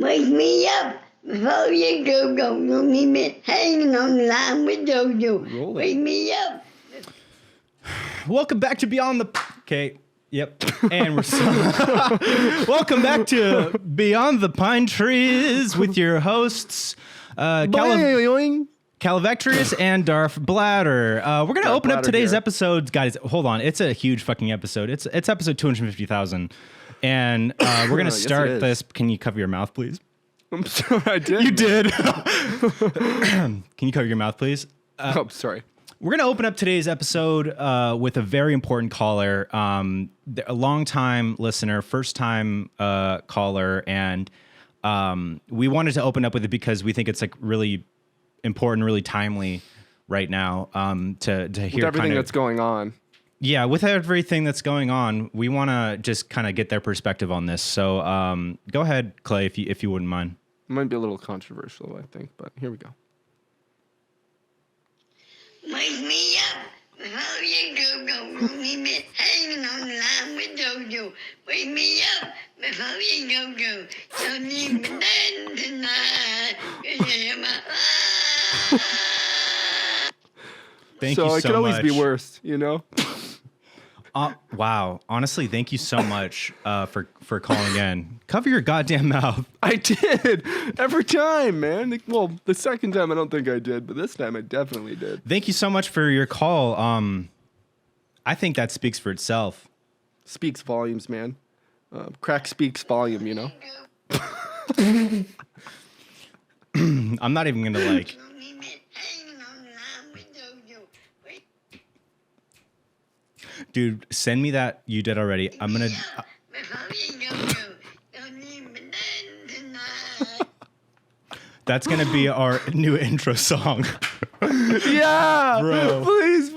Wake me up before you go. Don't leave me hanging on the line with Jojo. Wake me up. Welcome back to Beyond the... Okay, yep. And we're... Welcome back to Beyond the Pine Trees with your hosts, Calavectrius and Darth Bladder. We're going to open up today's episode. Guys, hold on. It's a huge fucking episode. It's episode 250,000. And we're going to start this. Can you cover your mouth, please? I'm sorry, I did. You did. Can you cover your mouth, please? Oh, sorry. We're going to open up today's episode with a very important caller, a long-time listener, first-time caller, and we wanted to open up with it because we think it's like really important, really timely right now to hear with everything that's going on. Yeah, with everything that's going on, we want to just kind of get their perspective on this. So go ahead, Clay, if you wouldn't mind. It might be a little controversial, I think, but here we go. Wake me up before you go. Don't leave me hanging on the line with Jojo. Wake me up before you go. Don't leave me dead tonight. Thank you so much. So it could always be worse, you know? Wow. Honestly, thank you so much for calling in. Cover your goddamn mouth. I did. Every time, man. Well, the second time I don't think I did, but this time I definitely did. Thank you so much for your call. I think that speaks for itself. Speaks volumes, man. Crack speaks volume, you know? I'm not even going to like... Dude, send me that you did already. I'm going to... That's going to be our new intro song. Yeah! Bro. Please.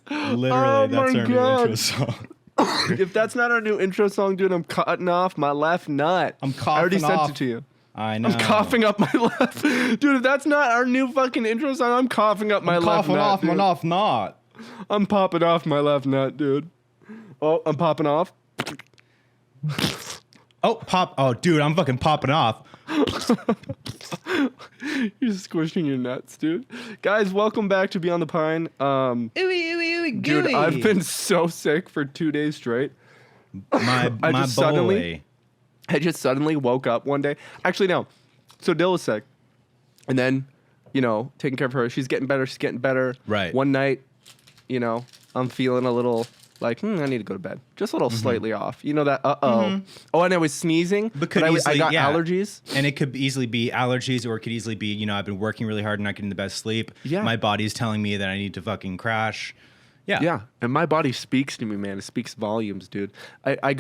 Literally, that's our new intro song. If that's not our new intro song, dude, I'm cutting off my left nut. I'm coughing I already off. sent it to you. I know. I'm coughing up my left. Dude, if that's not our new fucking intro song, I'm coughing up my left nut. Off my left nut. I'm popping off my left nut, dude. Oh, I'm popping off. Oh, dude, I'm fucking popping off. You're squishing your nuts, dude. Guys, welcome back to Beyond the Pine. Ooey, dude, gooey. I've been so sick for 2 days straight. My boy. I just suddenly woke up one day. Actually, no. So Dill was sick. And then, taking care of her. She's getting better. Right. One night, I'm feeling a little like, I need to go to bed. Just a little slightly off. You know that, Oh, and I was sneezing. But I got allergies. And it could easily be allergies, or it could easily be, I've been working really hard and not getting the best sleep. Yeah. My body's telling me that I need to fucking crash. Yeah. Yeah. And my body speaks to me, man. It speaks volumes, dude. I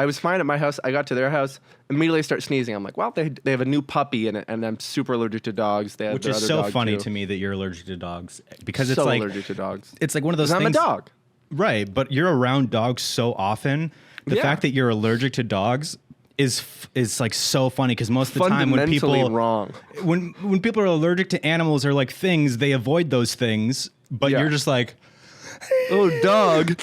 was fine at my house. I got to their house. Immediately I start sneezing. I'm like, well, they have a new puppy in it, and I'm super allergic to dogs. They have Which their is other so dog funny too. to me that you're allergic to dogs. Because it's so like allergic to dogs. It's like one of those things. I'm a dog. Right, but you're around dogs so often. The fact that you're allergic to dogs is like so funny, because most of the time when people wrong. when people are allergic to animals or like things, they avoid those things. But you're just like, oh, dog.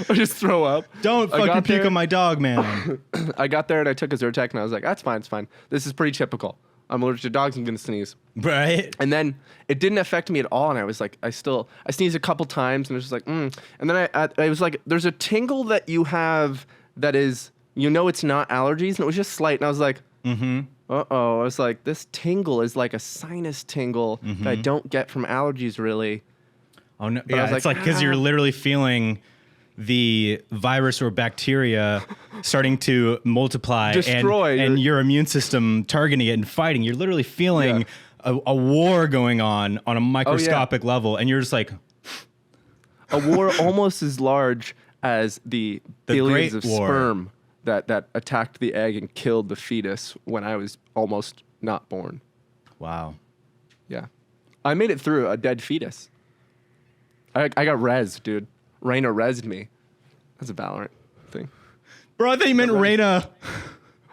I just throw up. Don't fucking puke on my dog, man. I got there and I took a Zyrtec and I was like, that's fine, it's fine. This is pretty typical. I'm allergic to dogs, I'm gonna sneeze. Right. And then it didn't affect me at all, and I was like, I sneezed a couple times, and it was just like, And then I was like, there's a tingle that you have that is, it's not allergies, and it was just slight, and I was like, uh-oh. I was like, this tingle is like a sinus tingle that I don't get from allergies, really. Oh no! Yeah, it's like because you're literally feeling the virus or bacteria starting to multiply, destroy, and your immune system targeting it and fighting. You're literally feeling a war going on a microscopic level, and you're just like, a war almost as large as the billions of sperm that attacked the egg and killed the fetus when I was almost not born. Wow. Yeah. I made it through a dead fetus. I got rezzed, dude. Raina rezzed me. That's a Valorant thing. Bro, I thought you meant Raina.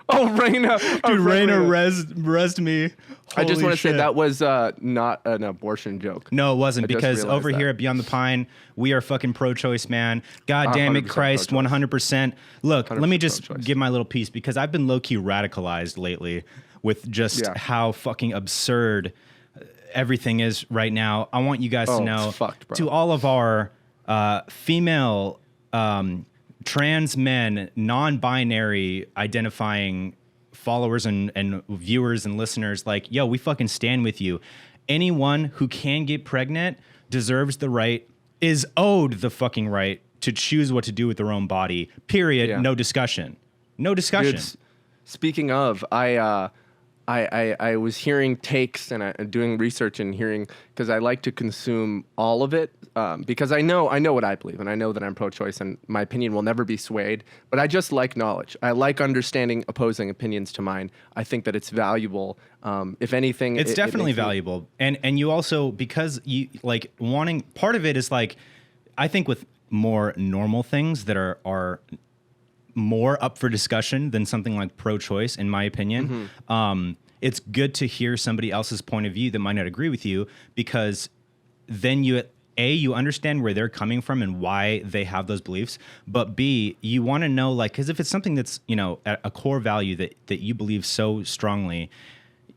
Oh, Raina. Dude, Raina rezzed me. I just Holy want to say shit. that was not an abortion joke. No, it wasn't, I just because realized over that. here at Beyond the Pine, we are fucking pro-choice, man. God damn it, 100% Christ, pro-choice. 100%. Look, let me 100% just pro-choice. give my little piece, because I've been low-key radicalized lately with just Yeah. how fucking absurd everything is right now. I want you guys Oh, to it's know, fucked, bro. to all of our female trans men, non-binary identifying followers and viewers and listeners, like, yo, we fucking stand with you. Anyone who can get pregnant deserves the right, is owed the fucking right to choose what to do with their own body. Period. Yeah. No discussion. No discussion. Dude, speaking of, I was hearing takes and doing research and hearing, because I like to consume all of it, because I know what I believe, and I know that I'm pro-choice and my opinion will never be swayed, but I just like knowledge. I like understanding opposing opinions to mine. I think that it's valuable. If anything, It's it definitely makes me- valuable. And you also, because you like wanting, part of it is like, I think with more normal things that are more up for discussion than something like pro-choice, in my opinion. It's good to hear somebody else's point of view that might not agree with you, because then you understand where they're coming from and why they have those beliefs. But B, you want to know, like, because if it's something that's, you know, a core value that you believe so strongly,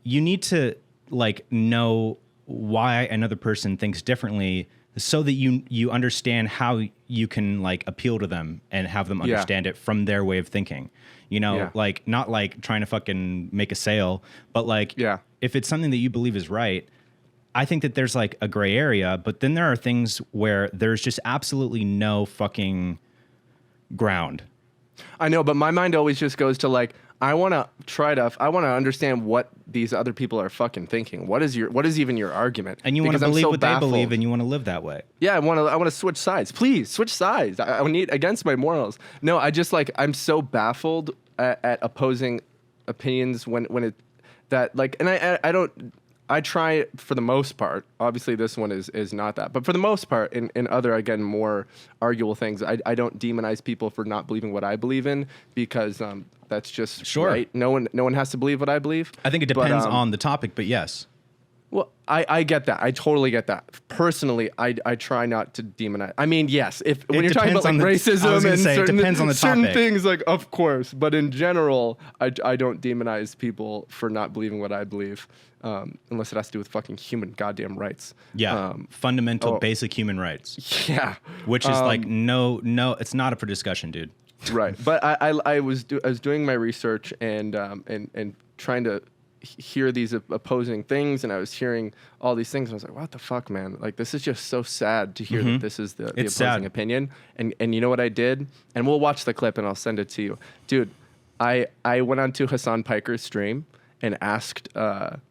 you need to like know why another person thinks differently, so that you understand how you can like appeal to them and have them understand it from their way of thinking. You know, Yeah. like not like trying to fucking make a sale, but like if it's something that you believe is right, I think that there's like a gray area, but then there are things where there's just absolutely no fucking ground. I know, but my mind always just goes to like, I want to understand what these other people are fucking thinking. What is even your argument? And you want to Because I'm believe so what baffled. they believe, and you want to live that way. Yeah, I want to switch sides. Please switch sides. I need against my morals. No, I just like, I'm so baffled at opposing opinions when it that like, and I don't. I try for the most part. Obviously, this one is not that, but for the most part, in other, again, more arguable things, I don't demonize people for not believing what I believe in, because that's just Sure. right. No one has to believe what I believe. I think it But, depends on the topic, but yes. Well, I get that. I totally get that. Personally, I try not to demonize. I mean, yes, when you're talking depends about like on the- I racism was gonna and say, it certain, depends on the certain topic. things, like, of course. But in general, I don't demonize people for not believing what I believe, unless it has to do with fucking human goddamn rights. Yeah, fundamental, oh. basic human rights, Yeah. which is like no, it's not up for discussion, dude. Right. But I was doing my research and trying to hear these opposing things, and I was hearing all these things, and I was like, what the fuck, man? Like, this is just so sad to hear that this is the It's opposing sad. opinion. And you know what I did? And we'll watch the clip and I'll send it to you. Dude, I went onto Hassan Piker's stream and asked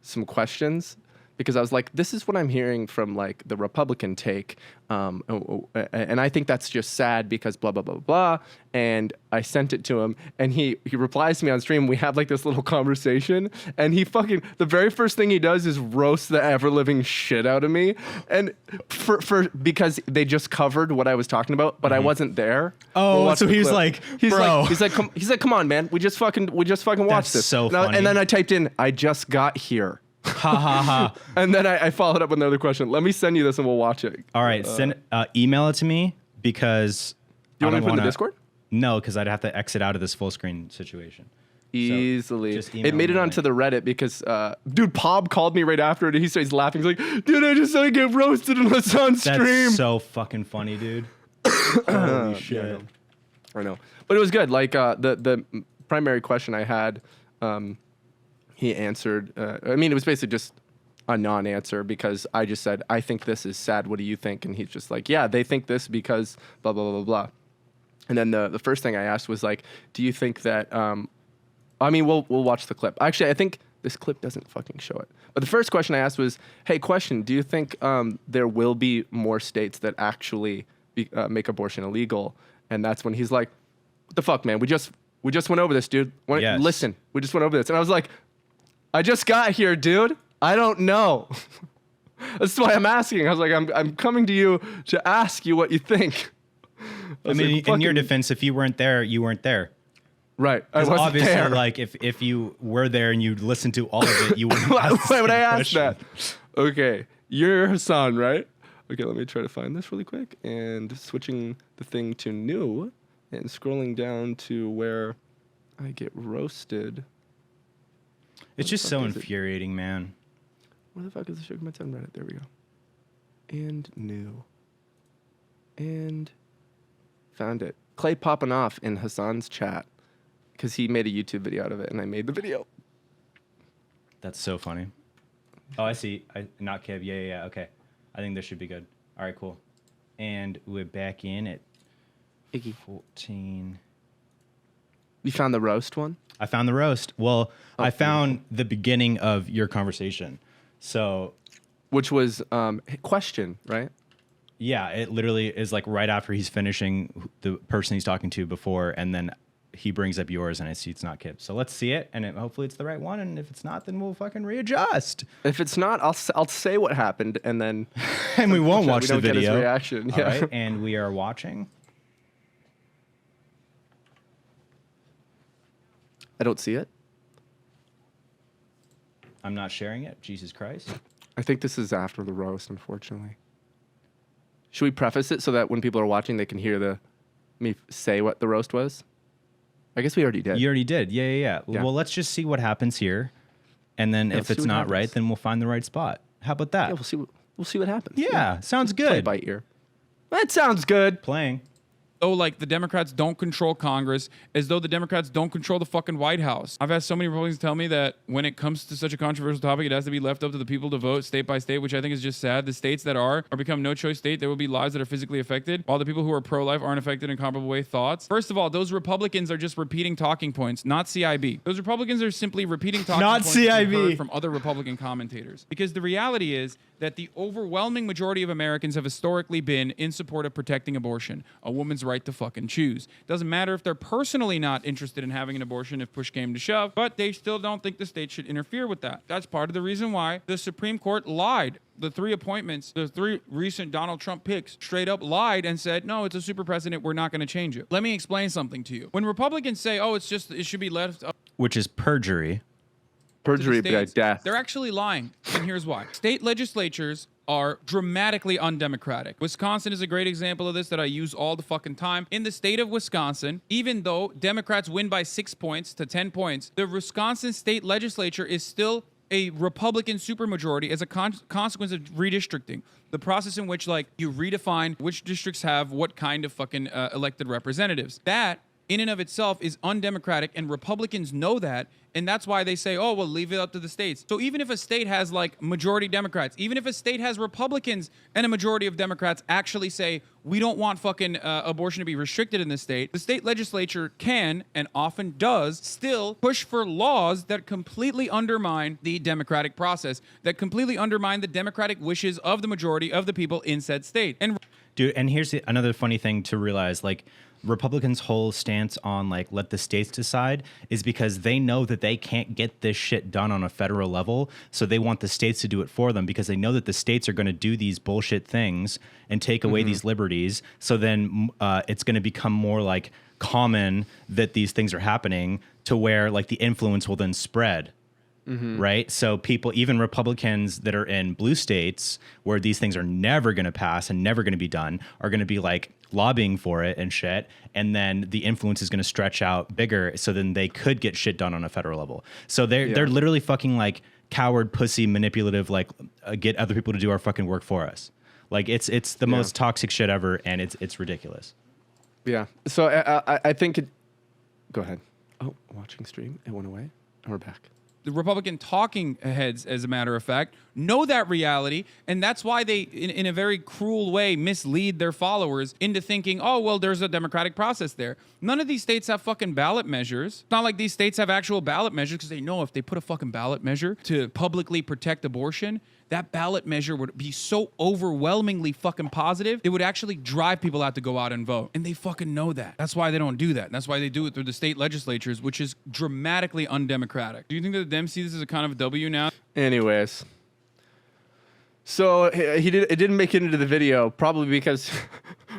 some questions, because I was like, this is what I'm hearing from like the Republican take. And I think that's just sad because blah, blah, blah, blah, blah. And I sent it to him, and he replies to me on stream. We have like this little conversation, and the very first thing he does is roast the ever living shit out of me. And because they just covered what I was talking about, but I wasn't there. Oh, watch so the he's clip. like, he's bro. like, come on, man. We just fucking watched That's this. so And I- funny. And then I typed in, I just got here. Ha ha ha. And then I followed up with another question. Let me send you this and we'll watch it. All right, email it to me, because Do you I want me to don't put it in the wanna- Discord? No, because I'd have to exit out of this full screen situation. Easily. just email It made me it the onto link. the Reddit because, dude, Pob called me right after it. And he starts laughing. He's like, dude, I just saw you get roasted on Hassan's That's stream. so fucking funny, dude. Holy shit. I know. But it was good. Like, the primary question I had, he answered. I mean, it was basically just a non-answer, because I just said, I think this is sad. What do you think? And he's just like, yeah, they think this because blah, blah, blah, blah, blah. And then the first thing I asked was like, do you think that, I mean, we'll watch the clip. Actually, I think this clip doesn't fucking show it. But the first question I asked was, hey, question, do you think there will be more states that actually make abortion illegal? And that's when he's like, what the fuck, man? We just went over this, dude. Yes. Listen, we just went over this. And I was like, I just got here, dude. I don't know. That's why I'm asking. I was like, I'm coming to you to ask you what you think. I mean, in your defense, if you weren't there, you weren't there. Right. I 'Cause wasn't obviously, there. like if you were there and you listened to all of it, you wouldn't. Why ask the would I same ask question. that? Okay, you're Hassan, right? Okay, let me try to find this really quick. And switching the thing to new and scrolling down to where I get roasted. It's just so infuriating, man. Where the fuck is the Sugar Mitts on Reddit? There we go. And new. And found it. Clay popping off in Hassan's chat because he made a YouTube video out of it and I made the video. That's so funny. Oh, I see. Not Kev. Yeah. Okay. I think this should be good. All right, cool. And we're back in at Iggy. 14. You found the roast one? I found the roast. Well, I found the beginning of your conversation. So, Which was question, right? yeah, it literally is like right after he's finishing the person he's talking to before, and then he brings up yours, and I see it's not Kip. So let's see it, and hopefully it's the right one. And if it's not, then we'll fucking readjust. If it's not, I'll say what happened, and then And we won't watch we the don't get his video. reaction. All Yeah. right, and we are watching. I don't see it. I'm not sharing it. Jesus Christ. I think this is after the roast, unfortunately. Should we preface it so that when people are watching, they can hear me say what the roast was? I guess we already did. You already did. Yeah. Yeah. Well, let's just see what happens here, and then let's if see it's what not happens. right, then we'll find the right spot. How about that? Yeah, we'll see what happens. Yeah, sounds Play good. by ear. That sounds good. Playing. though like the Democrats don't control Congress, as though the Democrats don't control the fucking White House. I've had so many Republicans tell me that when it comes to such a controversial topic, it has to be left up to the people to vote state by state, which I think is just sad. The states that are become no-choice state, there will be lives that are physically affected, while the people who are pro-life aren't affected in comparable way. Thoughts? First of all, those Republicans are just repeating talking points, not CIB. Those Republicans are simply repeating talking Not points we've CIB. heard from other Republican commentators. Because the reality is that the overwhelming majority of Americans have historically been in support of protecting abortion, a woman's right to fucking choose. Doesn't matter if they're personally not interested in having an abortion if push came to shove, but they still don't think the state should interfere with that. That's part of the reason why the Supreme Court lied. The three appointments, the three recent Donald Trump picks, straight up lied and said, no, it's a super precedent. We're not going to change it. Let me explain something to you. When Republicans say, oh, it should be left up Which is perjury. Perjury to the by states, death. they're actually lying, and here's why. State legislatures are dramatically undemocratic. Wisconsin is a great example of this that I use all the fucking time. In the state of Wisconsin, even though Democrats win by 6 points to 10 points, the Wisconsin state legislature is still a Republican supermajority as a consequence of redistricting. The process in which, like, you redefine which districts have what kind of fucking elected representatives. That, in and of itself, is undemocratic, and Republicans know that, and that's why they say, oh, well, leave it up to the states. So even if a state has, like, majority Democrats, even if a state has Republicans and a majority of Democrats actually say, we don't want fucking abortion to be restricted in this state, the state legislature can, and often does, still push for laws that completely undermine the democratic process, that completely undermine the democratic wishes of the majority of the people in said state. And Dude, and here's another funny thing to realize, like, Republicans' whole stance on, like, let the states decide is because they know that they can't get this shit done on a federal level, so they want the states to do it for them because they know that the states are going to do these bullshit things and take away these liberties, so then it's going to become more, like, common that these things are happening to where, like, the influence will then spread. Right. So people, even Republicans that are in blue states where these things are never going to pass and never going to be done, are going to be like lobbying for it and shit. And then the influence is going to stretch out bigger. So then they could get shit done on a federal level. So they're literally fucking like coward, pussy, manipulative, like get other people to do our fucking work for us. Like it's the most toxic shit ever. And it's ridiculous. Yeah. So I think it. Go ahead. Oh, watching stream. It went away. And we're back. the Republican talking heads, as a matter of fact, know that reality, and that's why they, in a very cruel way, mislead their followers into thinking, oh, well, there's a democratic process there. None of these states have fucking ballot measures. It's not like these states have actual ballot measures, because they know if they put a fucking ballot measure to publicly protect abortion, that ballot measure would be so overwhelmingly fucking positive, it would actually drive people out to go out and vote. And they fucking know that. That's why they don't do that. That's why they do it through the state legislatures, which is dramatically undemocratic. Do you think that the Dems see this as a kind of a W now? Anyways. So it didn't make it into the video, probably because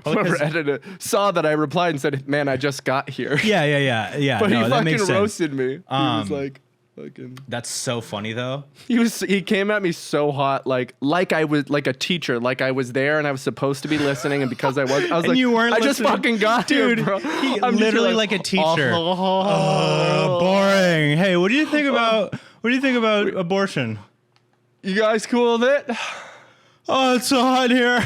Whoever 'cause- edited it saw that I replied and said, "Man, I just got here." Yeah. But no, he that makes fucking sense. roasted me. He was like, fucking. That's so funny though. He came at me so hot, like I was like a teacher, like I was there and I was supposed to be listening, and because I was And like, you weren't I just listening. fucking got Dude, here, bro. he I'm just literally like a teacher. Boring. Hey, what do you think about abortion? You guys cool with it? Oh, it's so hot here.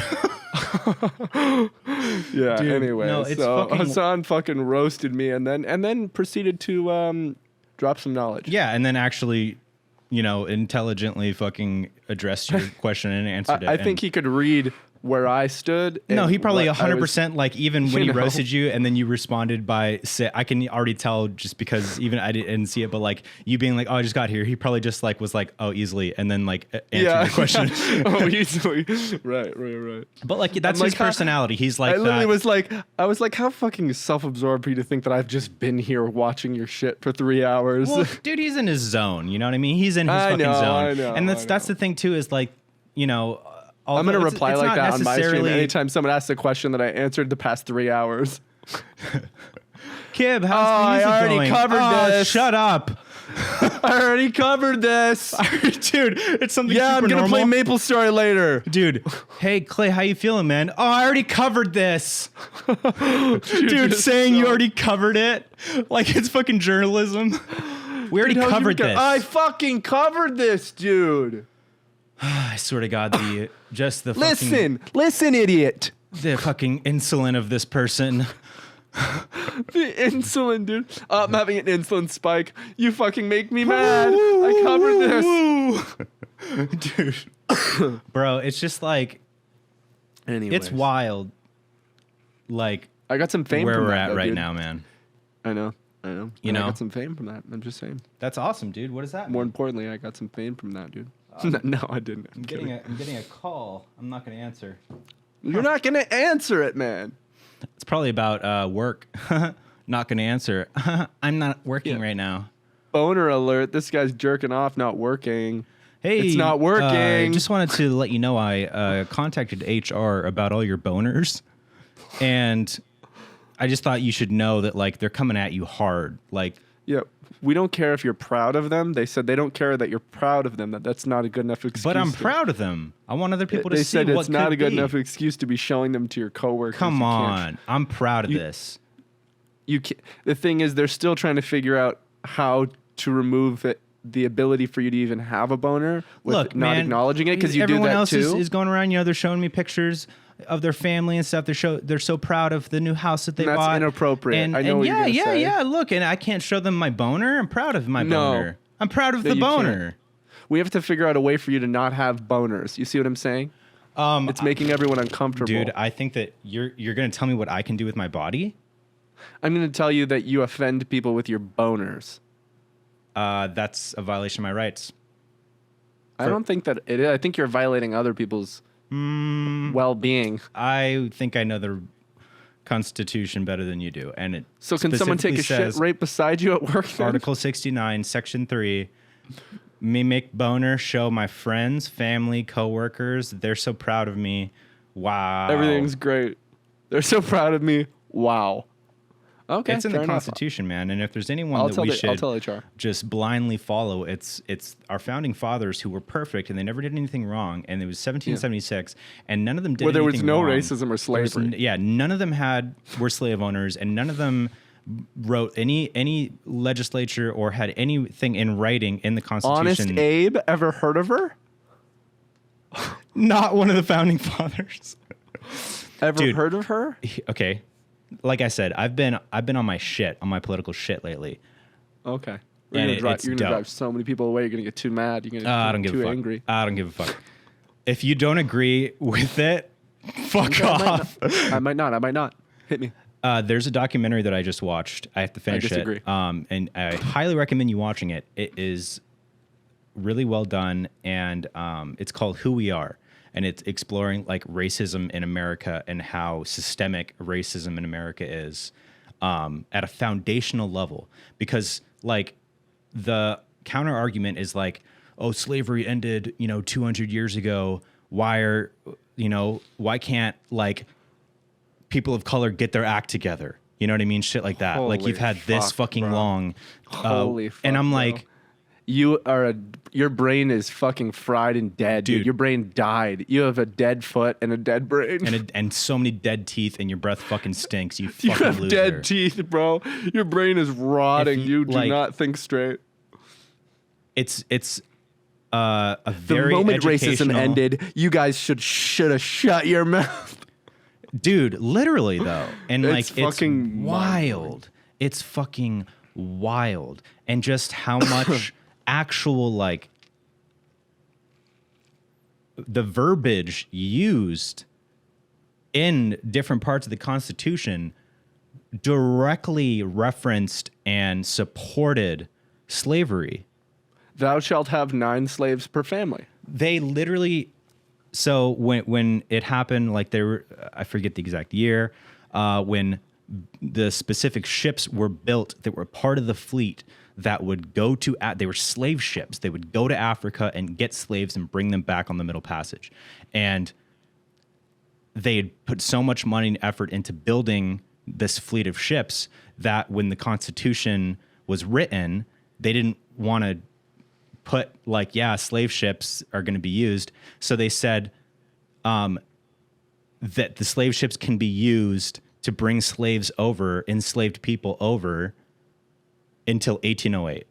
Yeah. Dude, anyway, no, it's so fucking- Hasan fucking roasted me, and then proceeded to drop some knowledge. Yeah, and then actually, intelligently fucking addressed your question and answered it. I think he could read where I stood. No, and he probably what I was- 100% like even when he you know. roasted you and then you responded by say I can already tell just because even I didn't see it, but like you being like, oh, I just got here. He probably just like was like, oh, easily, and then like answered Yeah. your question. Oh, easily. Right. But like that's I'm his like, how- personality. He's like I literally that. I was like, how fucking self-absorbed for you to think that I've just been here watching your shit for 3 hours. Well, dude, he's in his zone. You know what I mean? He's in his I fucking know, zone. I know, and I that's the thing too is like, I'm gonna reply it's like not that on my stream necessarily- anytime someone asks a question that I answered the past 3 hours. Kib, Oh, how's the I music already going? covered Oh, this. Shut up. I already covered this. Dude, it's something Yeah, super I'm gonna normal. play Maple Story later. Dude, hey Clay, how you feeling, man? Oh, I already covered this. Dude, just saying you so- already covered it, like it's fucking journalism. We already How'd you covered go- this. I fucking covered this, dude. I swear to God, the Listen, idiot. the fucking insulin of this person. The insulin, dude. I'm having an insulin spike. You fucking make me mad. I covered this. Dude, bro, it's just like Anyways. it's wild. Like I got some fame where from we're that, at though, right dude. now, man. I know. You And I know? got some fame from that. I'm just saying. That's awesome, dude. What is that? More importantly, I got some fame from that, dude. No, I didn't. I'm kidding. I'm getting a call. I'm not gonna answer. You're not gonna answer it, man. It's probably about work. Not gonna answer. I'm not working Yeah. right now. Boner alert! This guy's jerking off, not working. Hey, It's not working. Just wanted to let you know I contacted HR about all your boners, and I just thought you should know that like they're coming at you hard. Like, Yeah, we don't care if you're proud of them. They said they don't care that you're proud of them. That's not a good enough excuse. but I'm to- proud of them. I want other people to They see said what it's not could a good be. enough excuse to be showing them to your coworkers. Come You can't- on, I'm proud of You- this. You can't, the thing is, they're still trying to figure out how to remove the ability for you to even have a boner with Look, not man, acknowledging it because you do everyone that else too. is going around. They're showing me pictures of their family and stuff. They're so proud of the new house that they That's bought. inappropriate. And, I know and what you're yeah, gonna say. Look, and I can't show them my boner. I'm proud of my No. boner. I'm proud of No, the you can't. boner. We have to figure out a way for you to not have boners. You see what I'm saying? It's making everyone uncomfortable. Dude, I think that you're gonna tell me what I can do with my body. I'm going to tell you that you offend people with your boners. That's a violation of my rights. I don't think that it is. I think you're violating other people's well-being. I think I know the Constitution better than you do, and it So can someone take a specifically shit says, right beside you at work? then? Article 69, Section 3. Me make boner show my friends, family, coworkers. They're so proud of me. Wow. Everything's great. They're so proud of me. Wow. Okay, It's in fair the enough. Constitution, man. And if there's anyone I'll that tell we the- I'll should tell HR. just blindly follow, it's our founding fathers who were perfect and they never did anything wrong. And it was 1776, and none of them did Where there was anything no wrong. racism or There was slavery. none of them were slave owners, and none of them wrote any legislature or had anything in writing in the Constitution. Honest Abe, ever heard of her? Not one of the founding fathers. Ever Dude. heard of her? Okay, like I said, I've been on my political shit lately. Okay. And You're gonna it's drive dope. so many people away. You're gonna get too mad. You're gonna I get don't give too a fuck. angry. I don't give a fuck. If you don't agree with it, fuck off. I might not. Hit me. There's a documentary that I just watched. I have to finish disagree. it. And I highly recommend you watching it. It is really well done, and it's called Who We Are, and it's exploring like racism in America and how systemic racism in America is at a foundational level. Because like the counter argument is like, oh, slavery ended 200 years ago. Why can't like people of color get their act together. You know what I mean? Shit like that. Like Holy you've had this fuck, fucking bro. long. Holy fuck, and I'm bro. like, your brain is fucking fried and dead, dude. Dude. Your brain died. You have a dead foot and a dead brain. and so many dead teeth, and your breath fucking stinks. You you fucking have loser. dead teeth, bro. Your brain is rotting. If you- You do like- not think straight. It's a The very moment racism educational- ended, you guys should have shut your mouth. Dude, literally though. And It's like it's fucking wild. It's fucking wild. And just how much actual like the verbiage used in different parts of the Constitution directly referenced and supported slavery. Thou shalt have 9 slaves per family. They literally, so when it happened, like they were, I forget the exact year, when the specific ships were built that were part of the fleet that would go to, they were slave ships. They would go to Africa and get slaves and bring them back on the Middle Passage. And they had put so much money and effort into building this fleet of ships that when the Constitution was written, they didn't want to put like, yeah, slave ships are going to be used. So they said that the slave ships can be used to bring slaves over, enslaved people over until 1808.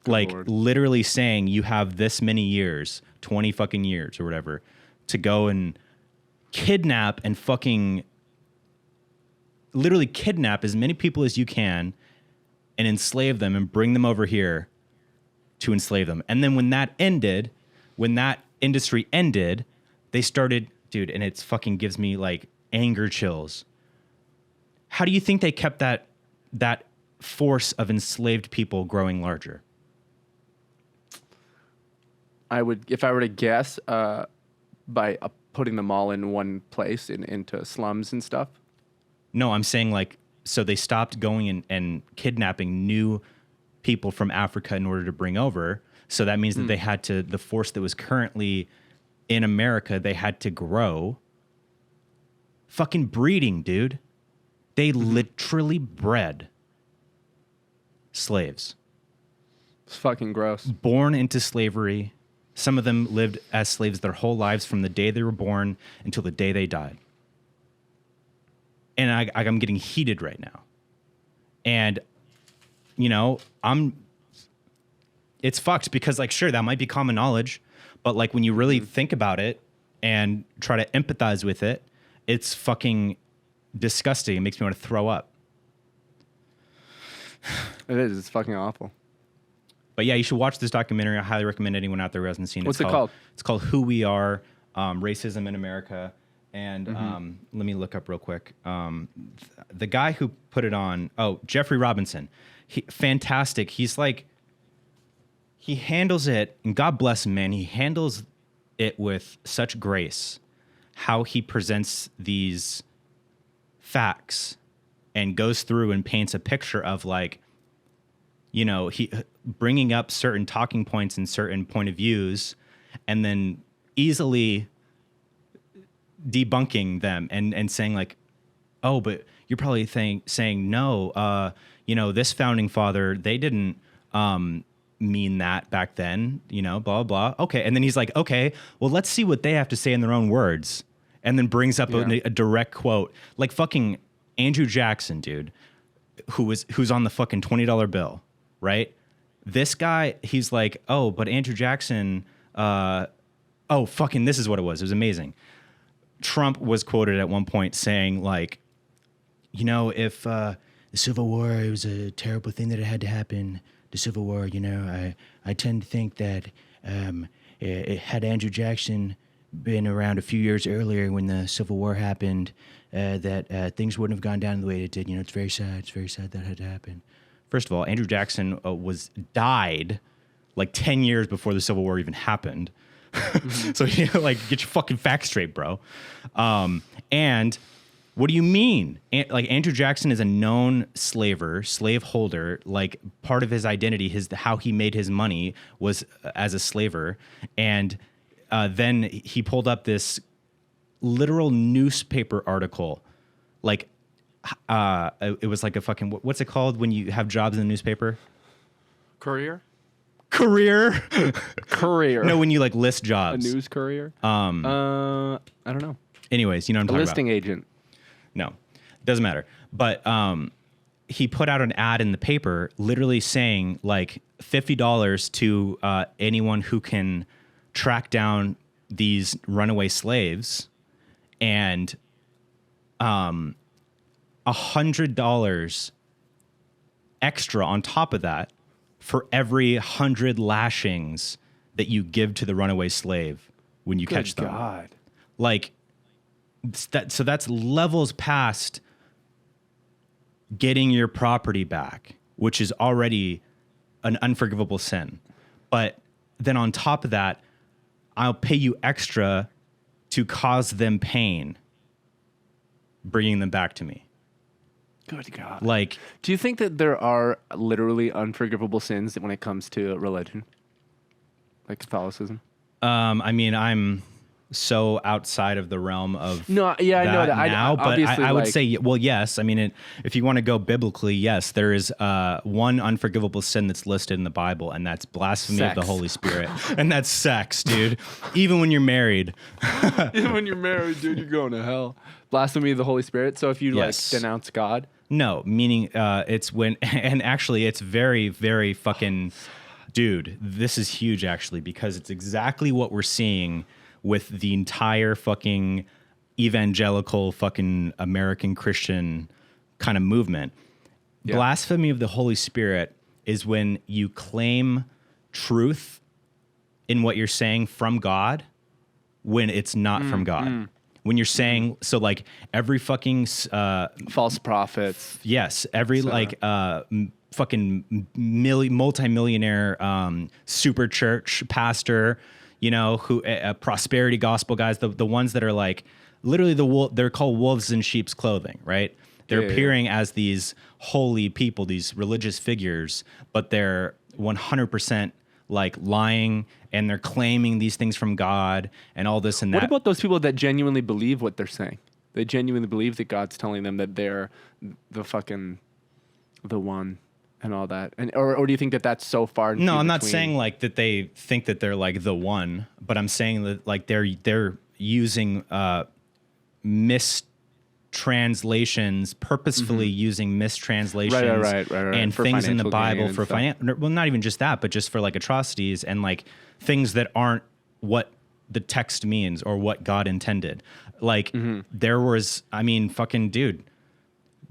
Like Lord. literally saying you have this many years, 20 fucking years or whatever, to go and kidnap and fucking literally kidnap as many people as you can and enslave them and bring them over here to enslave them. And then when that ended, when that industry ended, they started, dude, and it's fucking gives me like anger chills. How do you think they kept that force of enslaved people growing larger? If I were to guess, by putting them all in one place into slums and stuff. No, I'm saying like, so they stopped going and kidnapping new people from Africa in order to bring over. So that means that they had to, the force that was currently in America, they had to grow. Fucking breeding, dude. They literally bred slaves. It's fucking gross. Born into slavery. Some of them lived as slaves their whole lives from the day they were born until the day they died. And I'm getting heated right now. And, you know, it's fucked because, like, sure, that might be common knowledge, but, like, when you really think about it and try to empathize with it, it's fucking disgusting. It makes me want to throw up. It is. It's fucking awful. But yeah, you should watch this documentary. I highly recommend anyone out there who hasn't seen it. What's it called? It's called Who We Are, Racism in America. And let me look up real quick. The guy who put it on, Jeffrey Robinson. Fantastic. He's like, he handles it, and God bless him, man. He handles it with such grace, how he presents these facts and goes through and paints a picture of, like, you know, he bringing up certain talking points and certain point of views and then easily debunking them and saying, like, oh, but you're probably saying no, you know, this founding father, they didn't mean that back then, you know, blah, blah, blah. Okay. And then he's like, okay, well, let's see what they have to say in their own words. And then brings up a direct quote, like fucking Andrew Jackson, dude, who's on the fucking $20 bill, right? This guy, he's like, oh, but Andrew Jackson, fucking, this is what it was. It was amazing. Trump was quoted at one point saying, like, you know, if the Civil War, it was a terrible thing that it had to happen. The Civil War, you know, I tend to think that it had Andrew Jackson been around a few years earlier when the Civil War happened, that things wouldn't have gone down the way it did. You know, it's very sad. It's very sad that had to happen. First of all, Andrew Jackson died like 10 years before the Civil War even happened. So, you know, like, get your fucking facts straight, bro. And what do you mean? Like, Andrew Jackson is a known slaveholder. Like, part of his identity, how he made his money was as a slaver. And then he pulled up this literal newspaper article, like it was like a fucking what's it called when you have jobs in the newspaper? Courier. Career. No, when you like list A jobs. news courier. I don't know. Anyways, you know what I'm A talking listing agent. about. No, doesn't matter. But he put out an ad in the paper, literally saying like $50 to anyone who can track down these runaway slaves, and $100 extra on top of that for every 100 lashings that you give to the runaway slave when you catch them. God. Like that. So that's levels past getting your property back, which is already an unforgivable sin. But then on top of that, I'll pay you extra to cause them pain, bringing them back to me. Good God. Like, Do you think that there are literally unforgivable sins when it comes to religion? Like Catholicism? I mean, I'm so outside of the realm of No, yeah, I know that. now, but obviously, I would like- say, well, yes. I mean, if you want to go biblically, yes, there is one unforgivable sin that's listed in the Bible, and that's blasphemy of the Sex. Holy Spirit, and that's sex, dude. Even when you're married. Even when you're married, dude, you're going to hell. Blasphemy of the Holy Spirit. So if you Yes. like denounce God, No, meaning it's when, and actually, it's very, very fucking, dude. This is huge, actually, because it's exactly what we're seeing with the entire fucking evangelical fucking American Christian kind of movement. Yeah. Blasphemy of the Holy Spirit is when you claim truth in what you're saying from God when it's not from God. When you're saying, so like every fucking, false prophets. yes, every like fucking multi-millionaire super church pastor, you know, who prosperity gospel guys, the ones that are like literally they're called wolves in sheep's clothing, right? They're Yeah. appearing as these holy people, these religious figures, but they're 100% like lying, and they're claiming these things from God and all this and that. What about those people that genuinely believe what they're saying? They genuinely believe that God's telling them that they're the one and all that. And or do you think that that's so far? and No, few I'm not between? saying like that they think that they're like the one, but I'm saying that like they're using mistranslations, purposefully using mistranslations Right. and For things in the financial Bible gain and for stuff. well, not even just that, but just for like atrocities and like things that aren't what the text means or what God intended. Like there was, I mean, fucking dude,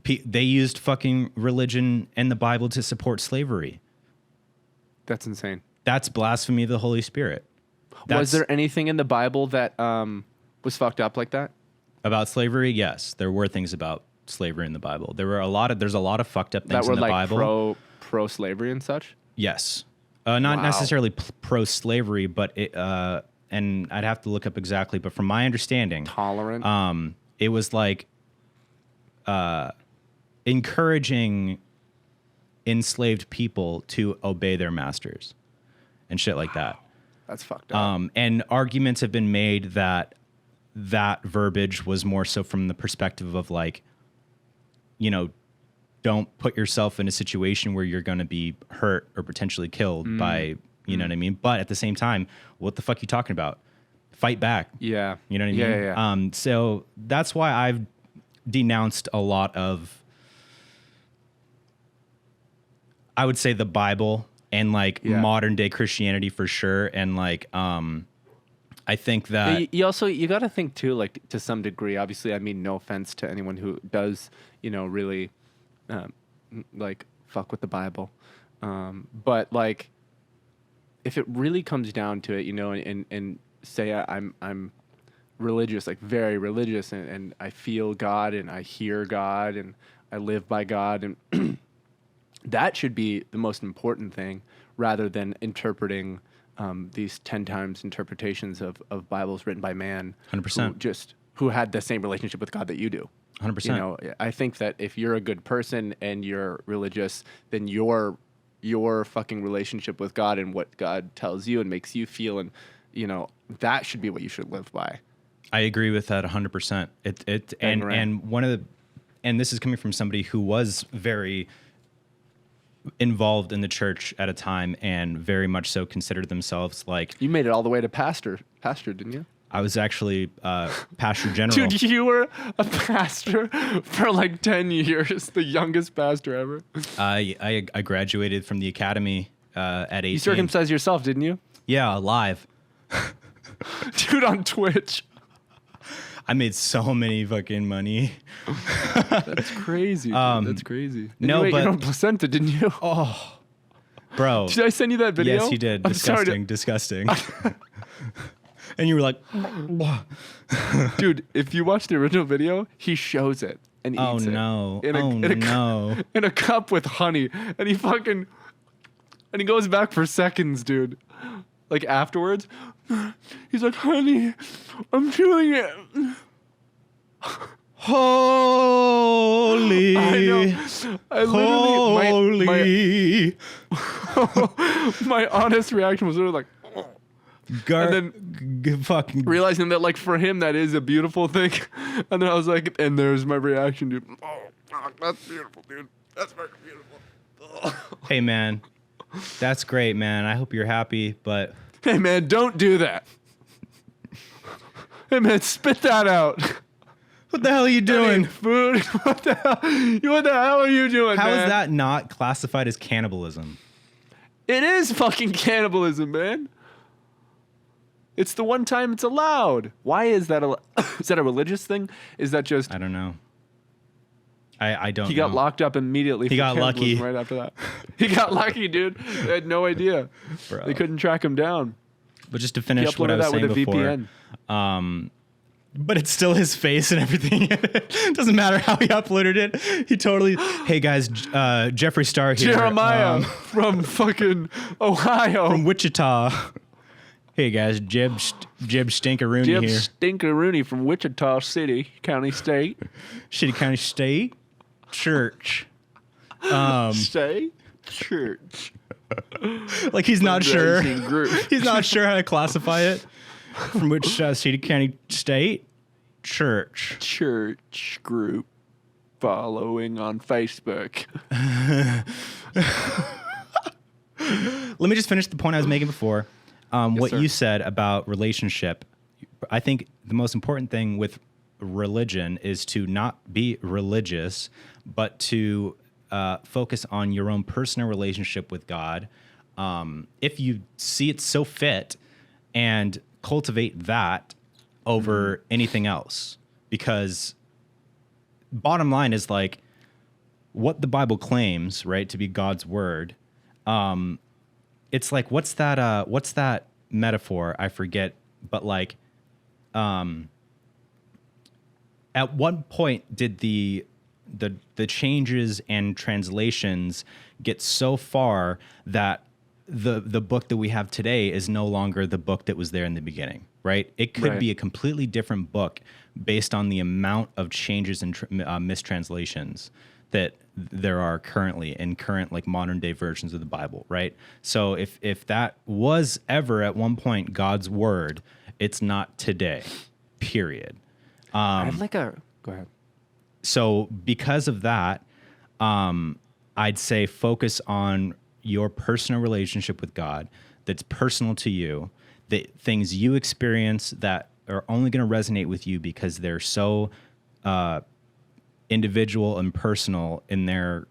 they used fucking religion and the Bible to support slavery. That's insane. That's blasphemy of the Holy Spirit. Was there anything in the Bible that was fucked up like that? About slavery? Yes, there were things about slavery in the Bible. There's a lot of fucked up That things were in the like Bible. pro slavery and such? Yes, not Wow. necessarily pro slavery, but it, and I'd have to look up exactly. But from my understanding, Tolerant? it was like encouraging enslaved people to obey their masters and shit like that. That's fucked up. And arguments have been made that verbiage was more so from the perspective of like, you know, don't put yourself in a situation where you're going to be hurt or potentially killed by, you know what I mean? But at the same time, what the fuck are you talking about? Fight back. Yeah. You know what I mean? Yeah. So that's why I've denounced a lot of, I would say, the Bible and like modern day Christianity for sure. And like, I think that you got to think too, like to some degree, obviously, I mean, no offense to anyone who does, you know, really like fuck with the Bible. But like, if it really comes down to it, you know, and say I'm religious, like very religious, and I feel God and I hear God and I live by God, and that should be the most important thing rather than interpreting these 10 times interpretations of Bibles written by man 100%. who had the same relationship with God that you do. 100%. You know, I think that if you're a good person and you're religious, then your fucking relationship with God and what God tells you and makes you feel, and you know, that should be what you should live by. I agree with that 100%. And this is coming from somebody who was very involved in the church at a time and very much so considered themselves like. You made it all the way to pastor, didn't you? I was actually pastor general. Dude, you were a pastor for like 10 years, the youngest pastor ever. I graduated from the academy at 18. You circumcised yourself, didn't you? Yeah, live. Dude, on Twitch. I made so many fucking money. That's crazy. Dude. That's crazy. And no, you ate but your own placenta, didn't you? Oh, bro. Did I send you that video? Yes, you did. I'm Disgusting. And you were like, dude, if you watch the original video, he shows it and eats it. No. No. In a cup with honey. And he goes back for seconds, dude. Like afterwards, he's like, honey, I'm chewing it. Holy. I know. I literally, my honest reaction was literally like, fucking realizing that like for him that is a beautiful thing. And then I was like, and there's my reaction, dude. Oh, fuck, that's beautiful, dude. That's fucking beautiful. Hey man, that's great, man. I hope you're happy, but hey man, don't do that. Hey man, spit that out. what the hell are you doing? Food. What the hell are you doing, How man? is that not classified as cannibalism? It is fucking cannibalism, man. It's the one time it's allowed. Why is that? Is that a religious thing? Is that just? I don't know. I don't. He got know. locked up immediately. He for got lucky. right after that. He got lucky, dude. They had no idea. Bro. They couldn't track him down. But just to He finish what I uploaded was that saying with a before, VPN. but it's still his face and everything. It doesn't matter how he uploaded it. He totally. Hey guys, Jeffree Star here. Jeremiah from fucking Ohio. from Wichita. Hey guys, Jeb Stinkeroony Jim here. Stinkeroony from Wichita City, County State. Shitty County State Church. State Church. Like he's not sure. Fundraising group. He's not sure how to classify it. From which Shitty County State Church. Church group following on Facebook. Let me just finish the point I was making before. What sir. you said about relationship. I think the most important thing with religion is to not be religious, but to focus on your own personal relationship with God. If you see it so fit, and cultivate that over anything else. Because bottom line is like what the Bible claims, right, to be God's word. It's like what's that metaphor? I forget, but like at what point did the changes and translations get so far that the book that we have today is no longer the book that was there in the beginning, right? It could be a completely different book based on the amount of changes and mistranslations that there are currently in current like modern day versions of the Bible, right? So if that was ever at one point God's word, it's not today, period. I'd like a... Go ahead. So because of that, I'd say focus on your personal relationship with God that's personal to you, the things you experience that are only going to resonate with you because they're so individual and personal in their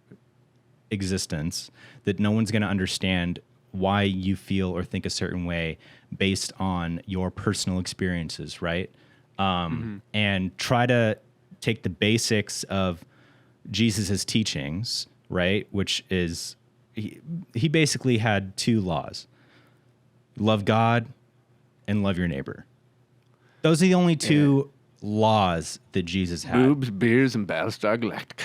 existence that no one's going to understand why you feel or think a certain way based on your personal experiences, right? And try to take the basics of Jesus's teachings, right? Which is he basically had two laws: love God and love your neighbor. Those are the only two laws that Jesus had. Boobs, beers, and Battlestar Galactica.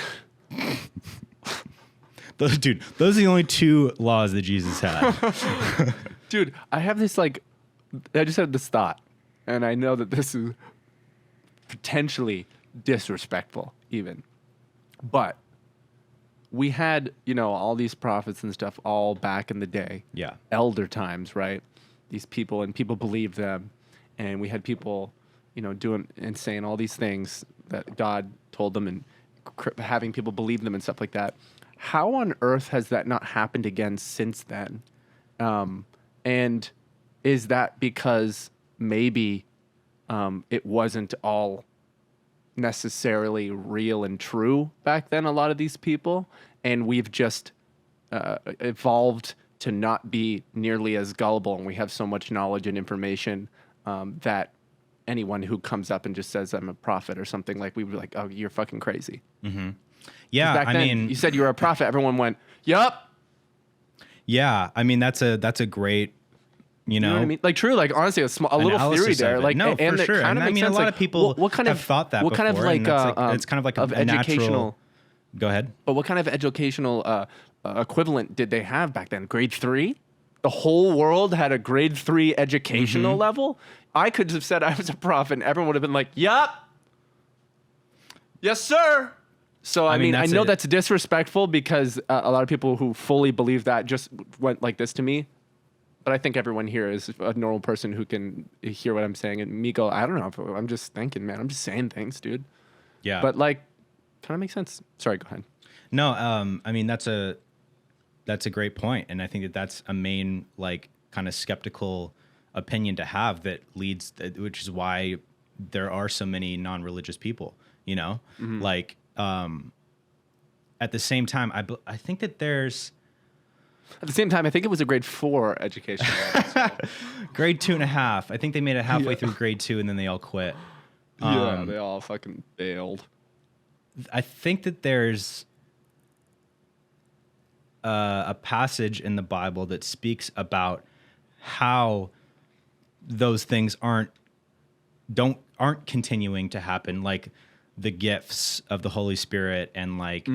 Those are the only two laws that Jesus had. Dude, I have this I just had this thought, and I know that this is potentially disrespectful even, but we had, all these prophets and stuff all back in the day. Yeah. Elder times, right? These people, and people believed them. And we had people, doing and saying all these things that God told them and having people believe them and stuff like that. How on earth has that not happened again since then? And is that because maybe it wasn't all necessarily real and true back then, a lot of these people, and we've just evolved to not be nearly as gullible, and we have so much knowledge and information that anyone who comes up and just says I'm a prophet or something, like, we were like, oh, you're fucking crazy. Mm-hmm. Yeah, back then, you said you were a prophet, everyone went, yup. Yeah, I mean, that's a great, You know what I mean? Like, true. Like, honestly, a little theory there. Like, no, and for sure. Kind and of I mean, a lot of people have thought that what before. Kind of like, it's kind of like a educational. Natural, go ahead. But what kind of educational equivalent did they have back then? Grade 3? The whole world had a grade 3 educational level? I could have said I was a prophet, and everyone would have been like, yup. Yes, sir. So, I mean I know that's disrespectful because a lot of people who fully believe that just went like this to me. But I think everyone here is a normal person who can hear what I'm saying. And me go, I don't know. I'm just thinking, man. I'm just saying things, dude. Yeah. But, like, kind of makes sense. Sorry, go ahead. No, I mean, that's a great point. And I think that that's a main, like, kind of skeptical opinion to have that leads, which is why there are so many non-religious people, you know? Like, at the same time, I think that there's... At the same time, I think it was a grade 4 education. Grade 2.5. I think they made it halfway through grade 2 and then they all quit. Yeah, they all fucking bailed. I think that there's a passage in the Bible that speaks about how those things aren't continuing to happen, like the gifts of the Holy Spirit and like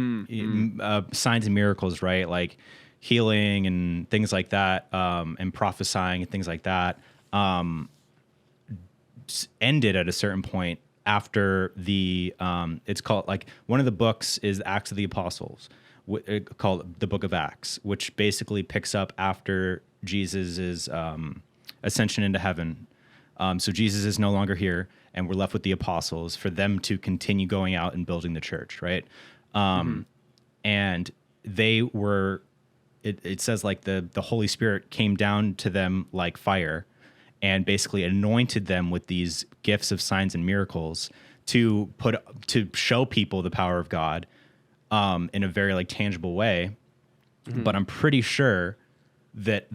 signs and miracles, right? Like healing and things like that, and prophesying and things like that, ended at a certain point after the, it's called, like, one of the books is Acts of the Apostles, called the Book of Acts, which basically picks up after Jesus's ascension into heaven. So Jesus is no longer here, and we're left with the apostles for them to continue going out and building the church, right? And they were... It says like the Holy Spirit came down to them like fire and basically anointed them with these gifts of signs and miracles to show people the power of God in a very like tangible way. But I'm pretty sure that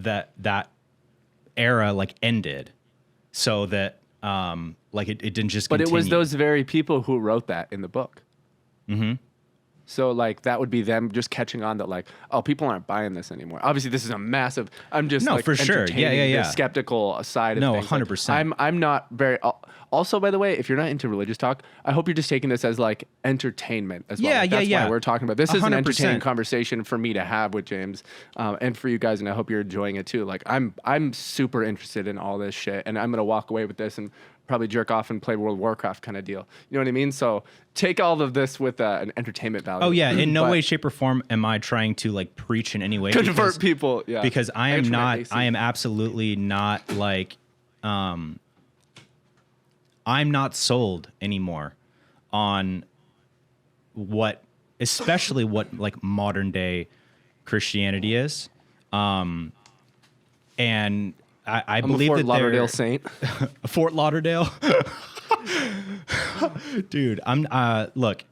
era like ended so that like it didn't just continue. But it was those very people who wrote that in the book. So, like, that would be them just catching on that, like, oh, people aren't buying this anymore. Obviously, this is a massive... I'm just, for sure. Yeah. the skeptical side of things. 100%. Like, I'm not very... Also, by the way, if you're not into religious talk, I hope you're just taking this as, like, entertainment as well. Like, that's why we're talking about this. Is an entertaining conversation for me to have with James and for you guys, and I hope you're enjoying it, too. Like, I'm super interested in all this shit, and I'm going to walk away with this and probably jerk off and play World of Warcraft kind of deal. You know what I mean? So take all of this with an entertainment value. Oh yeah, in no way, shape, or form am I trying to like preach in any way. Convert people, yeah. Because I am absolutely not like, I'm not sold anymore on especially what like modern day Christianity is. And I believe Fort that Lauderdale Saint. Fort Lauderdale. Dude, look,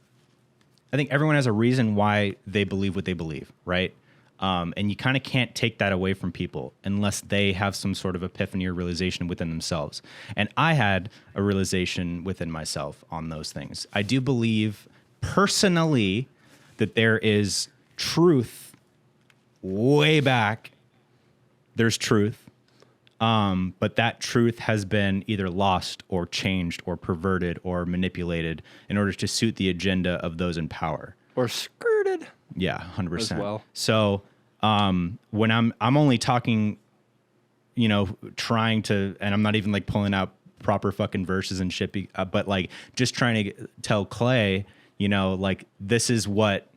I think everyone has a reason why they believe what they believe, right? And you kind of can't take that away from people unless they have some sort of epiphany or realization within themselves. And I had a realization within myself on those things. I do believe personally that there is truth way back. There's truth. But that truth has been either lost or changed or perverted or manipulated in order to suit the agenda of those in power. Or skirted. Yeah, 100%. As well. So when I'm only talking, you know, trying to, and I'm not even like pulling out proper fucking verses and shit, but like just trying to tell Clay, you know, like this is what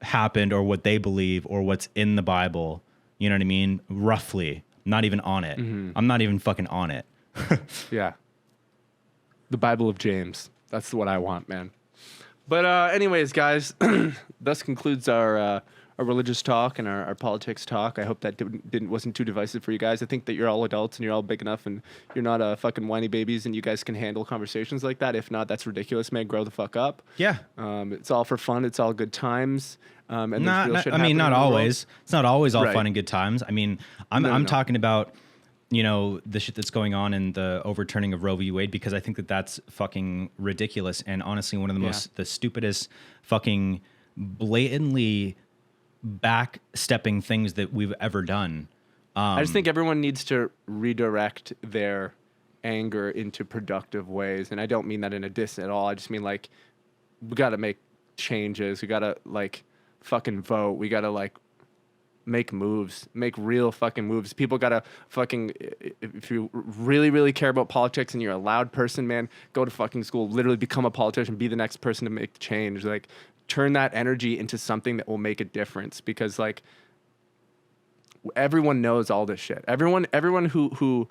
happened or what they believe or what's in the Bible. You know what I mean? Roughly. Not even on it. I'm not even fucking on it. Yeah. The Bible of James. That's what I want, man. But anyways, guys, thus concludes our religious talk and our politics talk. I hope that wasn't too divisive for you guys. I think that you're all adults and you're all big enough and you're not fucking whiny babies and you guys can handle conversations like that. If not, that's ridiculous, man. Grow the fuck up. Yeah. It's all for fun. It's all good times. And there's real shit not happening in the world. always. It's not always all Right. fun and good times. I mean, I'm talking about, the shit that's going on in the overturning of Roe v. Wade, because I think that that's fucking ridiculous. And honestly, one of the stupidest fucking blatantly backstepping things that we've ever done. I just think everyone needs to redirect their anger into productive ways. And I don't mean that in a diss at all. I just mean like, we got to make changes. We got to like fucking vote. We got to like make moves, make real fucking moves. People got to fucking, if you really, really care about politics and you're a loud person, man, go to fucking school, literally become a politician, be the next person to make change. Like, turn that energy into something that will make a difference, because like everyone knows all this shit. Everyone who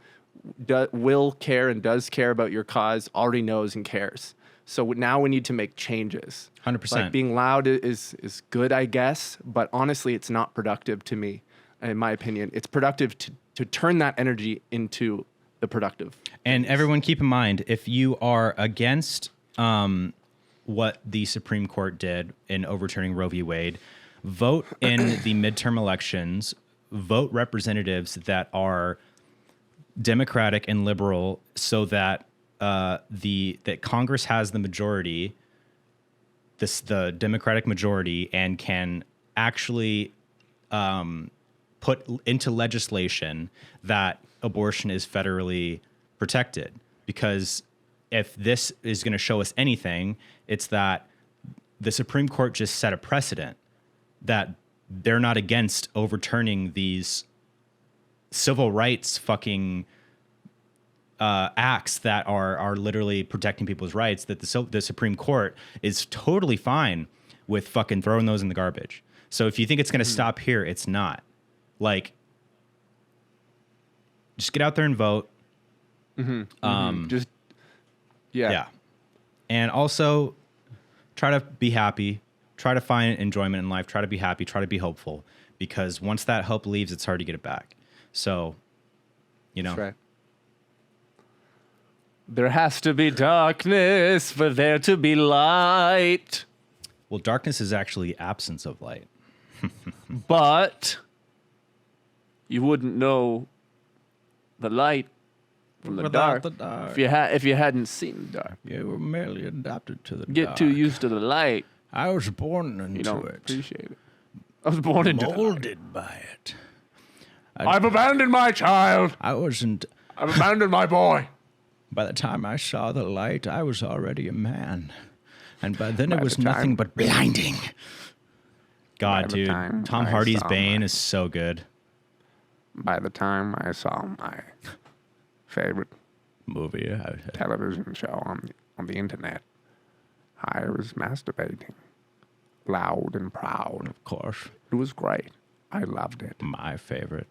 will care and does care about your cause already knows and cares. So now we need to make changes. 100%. Like, being loud is good, I guess, but honestly, it's not productive to me, in my opinion. It's productive to turn that energy into the productive. And everyone keep in mind, if you are against what the Supreme Court did in overturning Roe v. Wade, vote in the midterm elections, vote representatives that are Democratic and liberal, so that that Congress has the majority, the Democratic majority, and can actually put into legislation that abortion is federally protected. Because if this is going to show us anything, it's that the Supreme Court just set a precedent that they're not against overturning these civil rights fucking acts that are literally protecting people's rights, that the Supreme Court is totally fine with fucking throwing those in the garbage. So if you think it's going to stop here, it's not. Like, just get out there and vote. Yeah. And also try to be happy, try to find enjoyment in life, try to be happy, try to be hopeful, because once that hope leaves, it's hard to get it back. So, That's right. There has to be darkness for there to be light. Well, darkness is actually absence of light. But you wouldn't know the light from the dark, if you hadn't seen the dark. You were merely adapted to the dark. Get too used to the light. I was born into You don't it. appreciate it. I was born into the light. Molded by it. I've abandoned my child. I've abandoned my boy. By the time I saw the light, I was already a man. And by then it was the nothing time- but blinding. God, By the dude. time Tom I Hardy's saw Bane my- is so good. By the time I saw my favorite Movie. television show on the internet, I was masturbating, loud and proud. Of course. It was great. I loved it. My favorite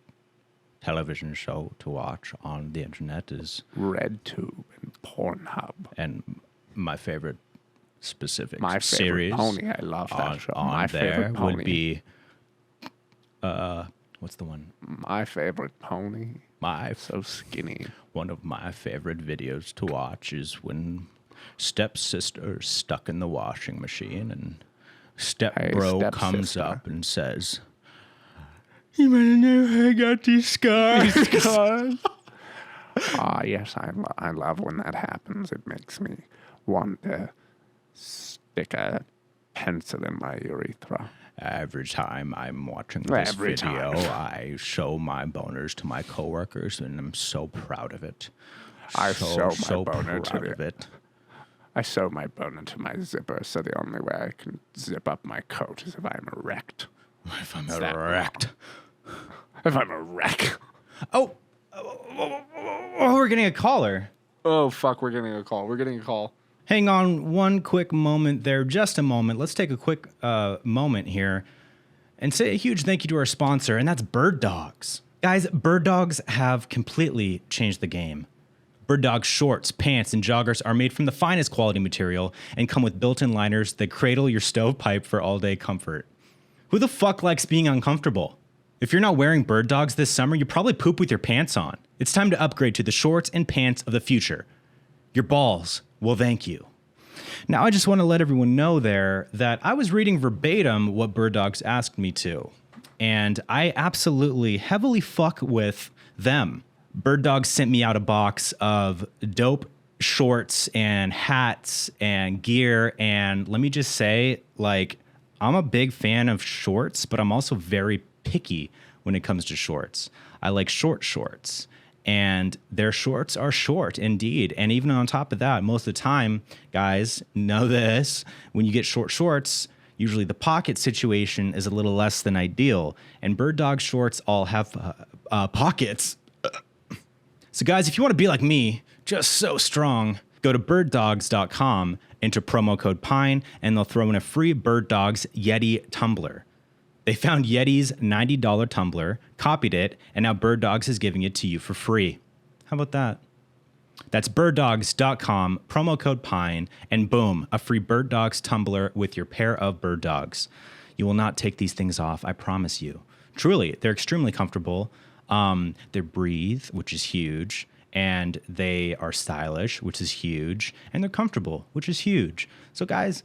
television show to watch on the internet is, RedTube and Pornhub. and my favorite specific My favorite series pony. I love that on, show. on My there favorite pony. would be, what's the one? My favorite pony. My So skinny. One of my favorite videos to watch is when stepsister's stuck in the washing machine and stepbro comes stepsister. up and says, "You wanna know how I got these scars?" Ah, yes, I love when that happens. It makes me want to stick a pencil in my urethra. Every time I'm watching this Every video, time. I show my boners to my coworkers, and I'm so proud of it. I show my boner to proud the- of it. I sew my bone into my zipper, so the only way I can zip up my coat is if I'm erect. If I'm that erect. If I'm erect. Oh, we're getting a caller. Oh, fuck, we're getting a call. Hang on one quick moment there, just a moment. Let's take a quick moment here and say a huge thank you to our sponsor, and that's Birddogs. Guys, Birddogs have completely changed the game. Bird Dog shorts, pants, and joggers are made from the finest quality material and come with built-in liners that cradle your stovepipe for all-day comfort. Who the fuck likes being uncomfortable? If you're not wearing Bird Dogs this summer, you probably poop with your pants on. It's time to upgrade to the shorts and pants of the future. Your balls will thank you. Now, I just want to let everyone know there that I was reading verbatim what Bird Dogs asked me to, and I absolutely heavily fuck with them. Bird Dogs sent me out a box of dope shorts and hats and gear, and let me just say, like, I'm a big fan of shorts, but I'm also very picky when it comes to shorts. I like short shorts, and their shorts are short indeed. And even on top of that, most of the time, guys, know this, when you get short shorts, usually the pocket situation is a little less than ideal, and Bird Dog shorts all have pockets. So guys, if you want to be like me, just so strong, go to birddogs.com, enter promo code PINE, and they'll throw in a free Bird Dogs Yeti tumbler. They found Yeti's $90 tumbler, copied it, and now Bird Dogs is giving it to you for free. How about that? That's birddogs.com, promo code PINE, and boom, a free Bird Dogs tumbler with your pair of Bird Dogs. You will not take these things off, I promise you. Truly, they're extremely comfortable. They breathe, which is huge, and they are stylish, which is huge, and they're comfortable, which is huge. So guys,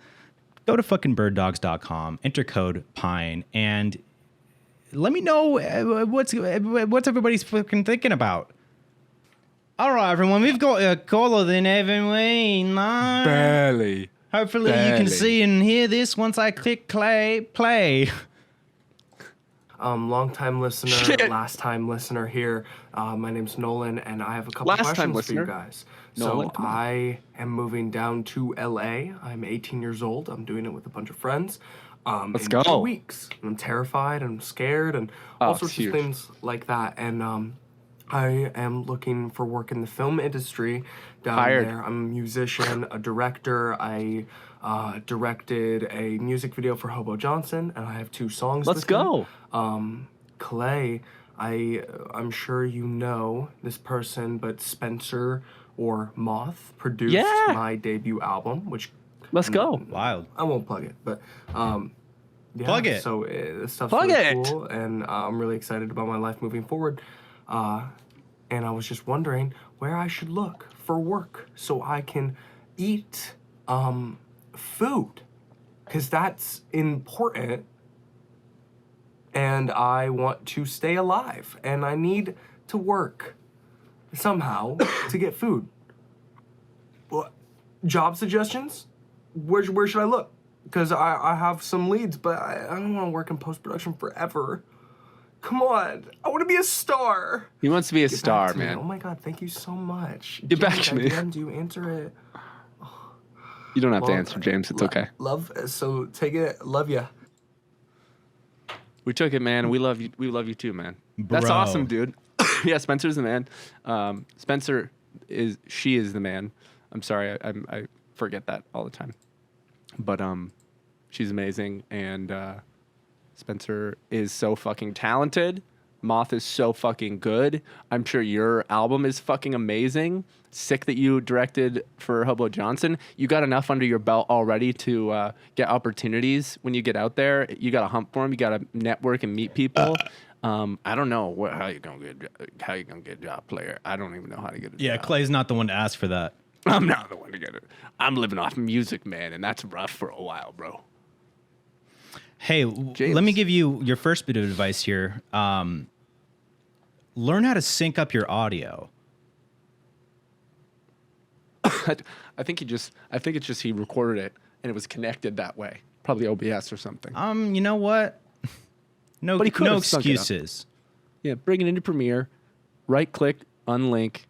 go to fucking birddogs.com, enter code PINE, and let me know what's everybody's fucking thinking about. All right, everyone, we've got a caller then, haven't we? No. Barely. Hopefully you can see and hear this once I click play. Long time listener, Shit. last time listener here. My name's Nolan, and I have a couple Last time questions for you listener? guys. Nolan, So come on. I am moving down to LA. I'm 18 years old. I'm doing it with a bunch of friends. Let's in go. 2 weeks. I'm terrified. I'm scared, and all it's sorts huge. of things like that. And I am looking for work in the film industry down Hired. there. I'm a musician, a director. I directed a music video for Hobo Johnson, and I have 2 songs. Let's with him. go. Clay, I'm sure you know this person, but Spencer or Moth produced Yeah. my debut album, which Let's go. Wild. I won't plug it, but yeah, Plug it. So this stuff's Plug really it. cool, and I'm really excited about my life moving forward. And I was just wondering where I should look for work so I can eat food, because that's important. And I want to stay alive, and I need to work somehow to get food. What job suggestions? Where should I look? Because I have some leads, but I don't want to work in post-production forever. Come on, I want to be a star. He wants to be a Get back star, to me. man. Oh my God, thank you so much. Get back James, to me. again, do you answer it? You don't have to Well, answer, James. It's okay. Love, so take it. Love ya. We took it, man. We love you. We love you too, man. That's Bro. awesome, dude. Yeah, Spencer's the man. She is the man. I'm sorry, I forget that all the time. But she's amazing, and Spencer is so fucking talented. Moth is so fucking good. I'm sure your album is fucking amazing. Sick that you directed for Hobo Johnson. You got enough under your belt already to get opportunities when you get out there. You got to hump for them. You got to network and meet people. I don't know how you gonna get a job player. I don't even know how to get a Yeah, job. Clay's not the one to ask for that. I'm not the one to get it. I'm living off music, man, and that's rough for a while, bro. Hey, let me give you your first bit of advice here. Learn how to sync up your audio. I think it's just he recorded it and it was connected that way. Probably OBS or something. You know what? No, But he could no have sunk it up. excuses. Yeah, bring it into Premiere, right click, unlink,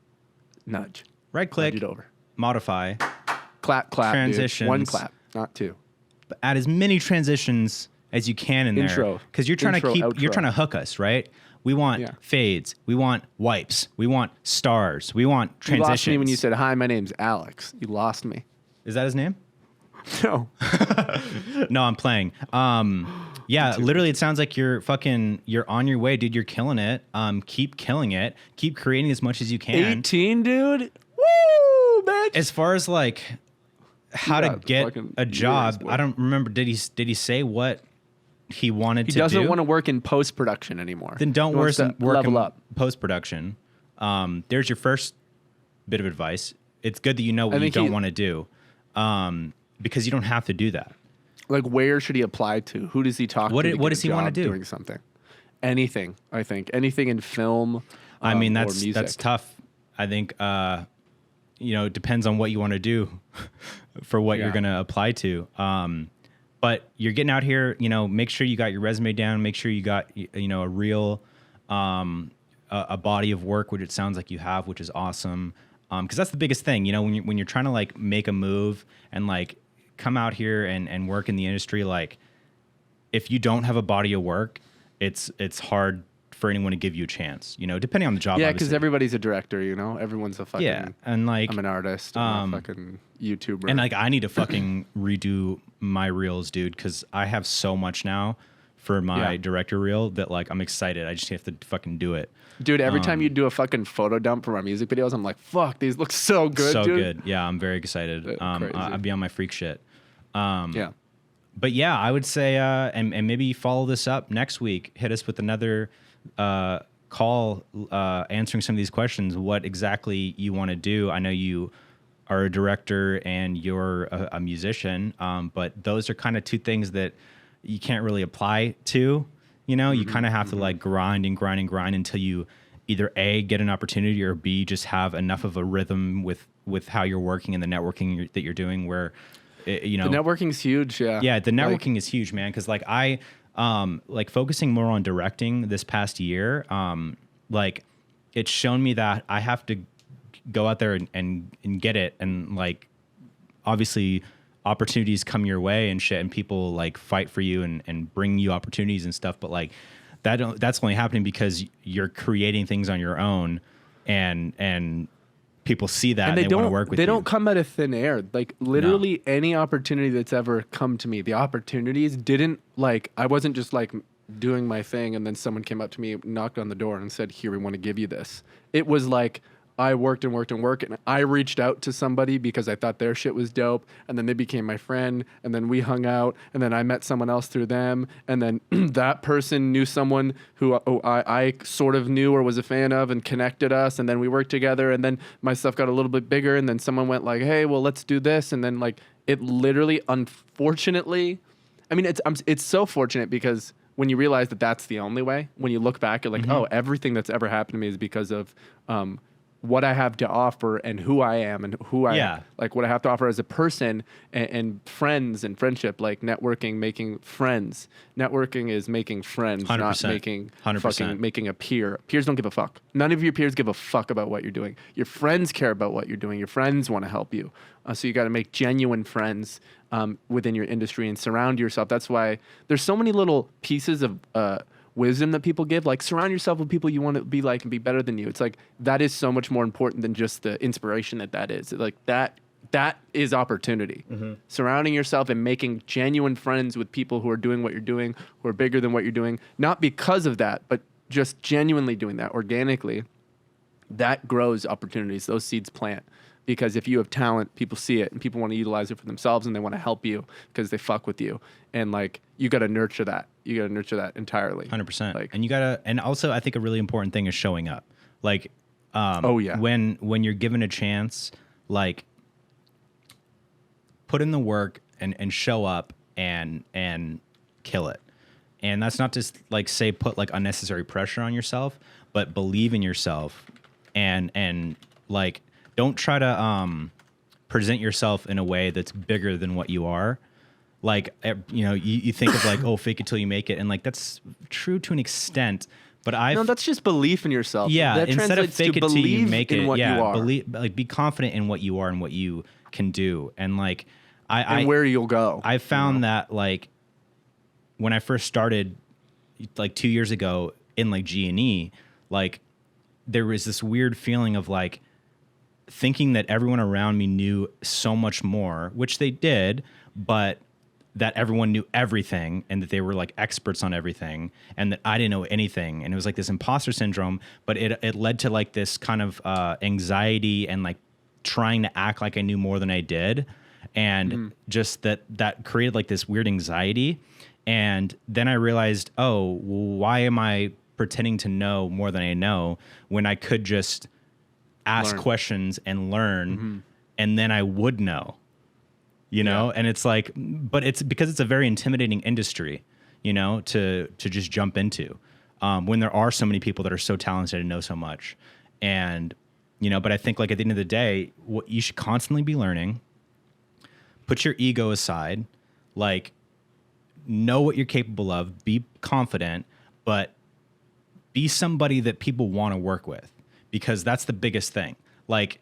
nudge. Right click, Nudge it over. modify, Clap, dude. Transitions. One clap, not 2. add as many transitions as you can in there. Intro. Because you're trying Intro, to outro. you're trying to hook us, right? We want Yeah. fades. We want wipes. We want stars. We want You transitions. lost me when you said, "Hi, my name's Alex." You lost me. Is that his name? No. No, I'm playing. Yeah, literally, it sounds like you're on your way, dude. You're killing it. Keep killing it. Keep creating as much as you can. 18, dude. bitch. As far as like how Yeah, to get fucking a job, years, I don't remember. Did he say what he wanted He to do? doesn't want to work in post production anymore. Then don't He wants to work level in up. post production. There's your first bit of advice. It's good that you know what I you think don't want to do, because you don't have to do that. Like, where should he apply to? Who does he talk What to? what get does a he wanna job do? Doing something. Anything. I think anything in film. I mean, or that's music. tough. I think it depends on what you want to do for what you're Yeah. going to apply to. But you're getting out here, make sure you got your resume down, make sure you got a real a body of work, which it sounds like you have, which is awesome. Because that's the biggest thing, when you're trying to like make a move and like come out here and work in the industry, like if you don't have a body of work, it's hard for anyone to give you a chance, depending on the job. Yeah, because obviously. everybody's a director, Everyone's a fucking. Yeah, and like I'm an artist. I'm a fucking YouTuber. and like I need to fucking redo my reels, dude, because I have so much now for my Yeah. director reel that like I'm excited. I just have to fucking do it. Dude, every time you do a fucking photo dump for our music videos, I'm like, fuck, these look so good, So dude. good. Yeah, I'm very excited. Crazy. I'd be on my freak shit. Yeah. But yeah, I would say, and maybe follow this up next week. Hit us with another call answering some of these questions. What exactly you want to do? I know you are a director and you're a musician, but those are kind of two things that you can't really apply to. You kind of have to like grind and grind and grind until you either A, get an opportunity, or B, just have enough of a rhythm with how you're working and the networking that you're doing where, The networking's huge, yeah. yeah, the networking is huge, man. Because like I, like focusing more on directing this past year, like it's shown me that I have to go out there and get it, and like obviously opportunities come your way and shit, and people like fight for you and bring you opportunities and stuff. But like that's only happening because you're creating things on your own, and people see that and they want to work with you. They don't come out of thin air. Like literally any opportunity that's ever come to me, the opportunities didn't like, I wasn't just like doing my thing and then someone came up to me, knocked on the door and said, here, we want to give you this. It was like, I worked and worked and worked, and I reached out to somebody because I thought their shit was dope, and then they became my friend, and then we hung out, and then I met someone else through them, and then that person knew someone who I sort of knew or was a fan of and connected us, and then we worked together, and then my stuff got a little bit bigger, and then someone went like, hey, well, let's do this, and then like it literally, unfortunately, I mean, it's so fortunate because when you realize that that's the only way, when you look back, you're like, oh, everything that's ever happened to me is because of what I have to offer and who I am and who I like, what I have to offer as a person and friends and friendship, like networking, making friends. Networking is making friends, 100%. not making 100%. fucking making a peer. Peers don't give a fuck. None of your peers give a fuck about what you're doing. Your friends care about what you're doing. Your friends want to help you. So you got to make genuine friends within your industry and surround yourself. That's why there's so many little pieces of wisdom that people give, like surround yourself with people you want to be like and be better than you. It's like that is so much more important than just the inspiration that is. Like that is opportunity. Surrounding yourself and making genuine friends with people who are doing what you're doing, who are bigger than what you're doing, not because of that, but just genuinely doing that organically. That grows opportunities. Those seeds plant. Because if you have talent, people see it and people want to utilize it for themselves and they want to help you because they fuck with you. And like, you got to nurture that. You got to nurture that entirely. 100%. Like, And you gotta, and also I think a really important thing is showing up. Like, Oh, yeah. when you're given a chance, like put in the work and show up and kill it. And that's not just like say put like unnecessary pressure on yourself, but believe in yourself and like don't try to present yourself in a way that's bigger than what you are. Like, you think of like, oh, fake it till you make it. And like, that's true to an extent, but no, that's just belief in yourself. Yeah, that instead of translates fake to it till you believe make in it, what you are. be confident in what you are and what you can do. And like, and where you'll go. I found that like when I first started like 2 years ago in like G&E, like there was this weird feeling of like thinking that everyone around me knew so much more, which they did, but that everyone knew everything and that they were like experts on everything and that I didn't know anything. And it was like this imposter syndrome, but it led to like this kind of anxiety and like trying to act like I knew more than I did. And just that created like this weird anxiety. And then I realized, oh, why am I pretending to know more than I know when I could just ask questions and learn, and then I would know, you know? And it's like, but it's because it's a very intimidating industry, you know, to just jump into, when there are so many people that are so talented and know so much. And, you know, but I think like at the end of the day, what you should constantly be learning, put your ego aside, like know what you're capable of, be confident, but be somebody that people want to work with, because that's the biggest thing. Like,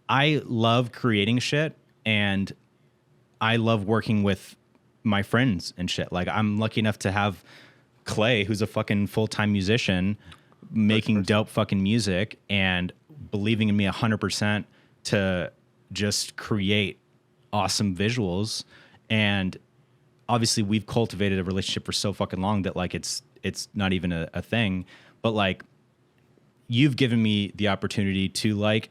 I love creating shit and I love working with my friends and shit. Like, I'm lucky enough to have Clay, who's a fucking full-time musician, making dope fucking music and believing in me 100% to just create awesome visuals. And obviously we've cultivated a relationship for so fucking long that like it's not even a thing. But like, you've given me the opportunity to like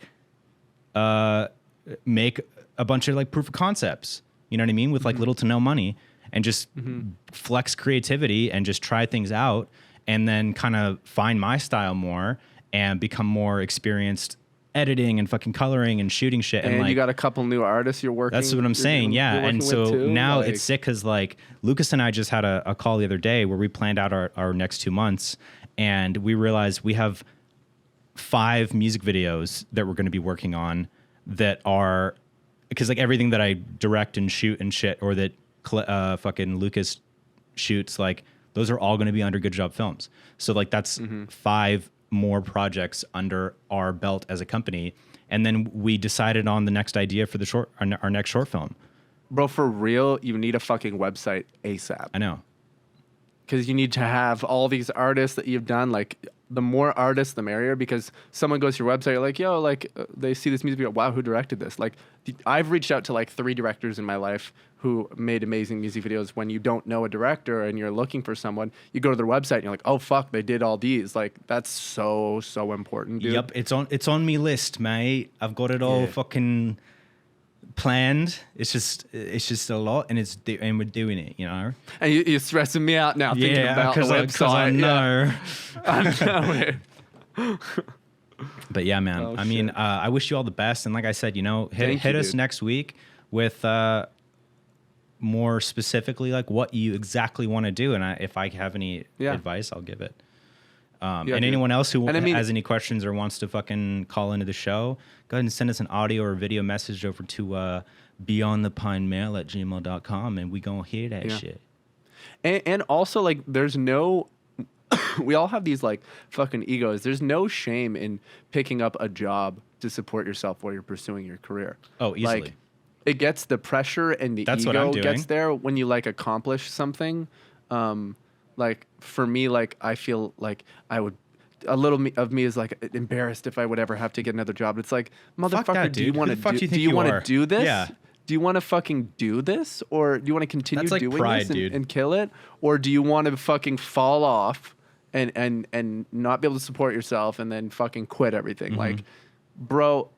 make a bunch of like proof of concepts, you know what I mean, with like little to no money, and just flex creativity and just try things out, and then kind of find my style more and become more experienced editing and fucking coloring and shooting shit. And like, you got a couple new artists you're working. That's what I'm saying. Yeah. And so now it's sick because like Lucas and I just had a call the other day where we planned out our next 2 months, and we realized we have 5 music videos that we're going to be working on that are, because like everything that I direct and shoot and shit, or that fucking Lucas shoots, like those are all going to be under Good Job Films. So like that's 5 more projects under our belt as a company. And then we decided on the next idea for the our next short film. Bro, for real, you need a fucking website ASAP. I know. Because you need to have all these artists that you've done. Like, the more artists, the merrier. Because someone goes to your website, you're like, yo, like, they see this music video. Wow, who directed this? Like, I've reached out to like 3 directors in my life who made amazing music videos. When you don't know a director and you're looking for someone, you go to their website and you're like, oh fuck, they did all these. Like, that's so important, dude. Yep, it's on me list, mate. I've got it all fucking planned. It's just a lot, and and we're doing it, you know. And you're stressing me out now thinking about the website. I know. I know. But yeah, man. Oh, I mean, I wish you all the best, and like I said, you know, hit us dude. next week with more specifically like what you exactly want to do, and if I have any advice, I'll give it. And anyone else who has any questions or wants to fucking call into the show, go ahead and send us an audio or video message over to beyondthepinemail@gmail.com, and we gonna hear that shit. And also, like, there's no we all have these like fucking egos. There's no shame in picking up a job to support yourself while you're pursuing your career. Oh, easily. Like, it gets the pressure and the ego gets there when you like accomplish something. Like, for me, like, I feel like I would, a little of me is like embarrassed if I would ever have to get another job. It's like, motherfucker, that, do you want to do this? Yeah. Do you want to fucking do this, or do you want to continue like doing pride, this dude. and kill it, or do you want to fucking fall off and not be able to support yourself and then fucking quit everything? Like, bro,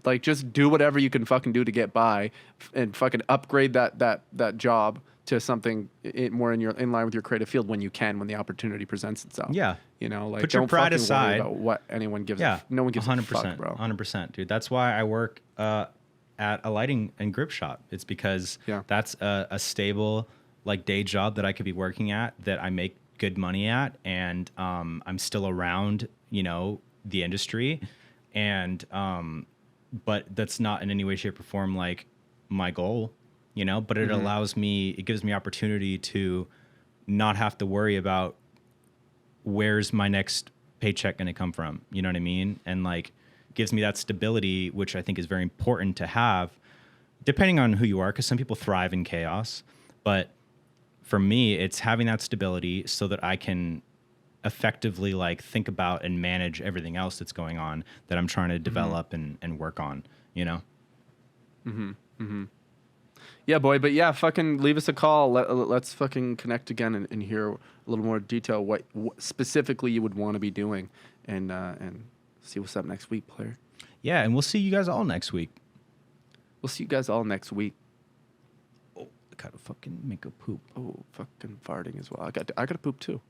like, just do whatever you can fucking do to get by, and fucking upgrade that job to something more in line with your creative field when you can, when the opportunity presents itself. Yeah. You know, like, put your don't pride fucking aside. worry about what anyone gives. Yeah. No one gives 100%, a fuck, bro. 100%, dude. That's why I work at a lighting and grip shop. It's because that's a stable like day job that I could be working at, that I make good money at, and I'm still around, you know, the industry, and but that's not in any way, shape, or form like my goal, you know. But it gives me opportunity to not have to worry about where's my next paycheck going to come from, you know what I mean? And like, gives me that stability, which I think is very important to have, depending on who you are, because some people thrive in chaos. But for me, it's having that stability so that I can effectively like think about and manage everything else that's going on that I'm trying to develop and work on, you know? Yeah, boy. But yeah, fucking leave us a call. Let's fucking connect again and hear a little more detail what specifically you would want to be doing, and See what's up next week, player. Yeah, and we'll see you guys all next week. We'll see you guys all next week. Oh, I gotta fucking make a poop. Oh, fucking farting as well. I got to poop too.